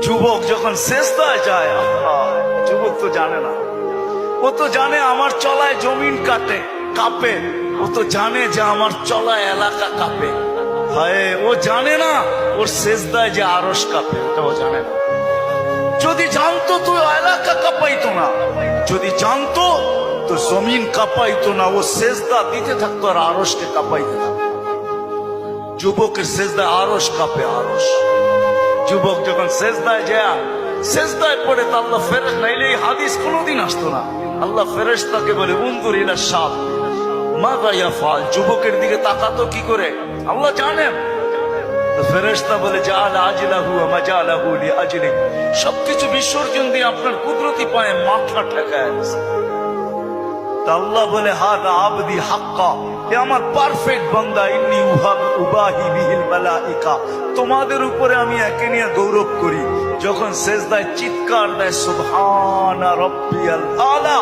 যুবক যখন সেজদায় যায়, যুবক তো জানে না, ও তো জানে আমার চলায় জমিন কাঁপে, ও তো জানে যে আমার চলায় এলাকা কাঁপে। হায়, ও জানে না ওর সেজদায় যে আরশ কাঁপে, ওটা ও জানে না। যদি জানতো তো এলাকা কাঁপাইতো না, যদি জানতো তো জমিন কাঁপাইতো না, ও সেজদা দিতে থাকতো আর আরশকে কাঁপাইতে থাকতো। যুবকের সেজদায় আরশ কাঁপে, আরশ। যুবক যখন সেজদায় যায়, সেজদায় পড়ে তো আল্লাহ ফেরেশতা, নাইলে এই হাদিস কোনোদিন আসতো না। আল্লাহ ফেরেশতাকে বলে উনজুর ইলা শাব মাযা ইয়াফআল, যুবকের দিকে তাকাতো কি করে আল্লাহ জানেন। তো ফেরেশতা বলে জাআলা আজলাহু ওয়া মাজালাহু লিআজলিক, সবকিছু বিসর্জন দিয়ে আপনার কুদরতি পায়ে মাথা ঠেকায় দিয়েছে। তা আল্লাহ বলে হাদা আবদি হাক্কা, এ আমার পারফেক্ট বান্দা, ইন্নী উবাহি বিহিল মালাইকা, তোমাদের উপরে আমি একে নিয়ে গৌরব করি। যখন সেজদায় চিৎকার দেয় সুবহানা রাব্বিয়াল আলা।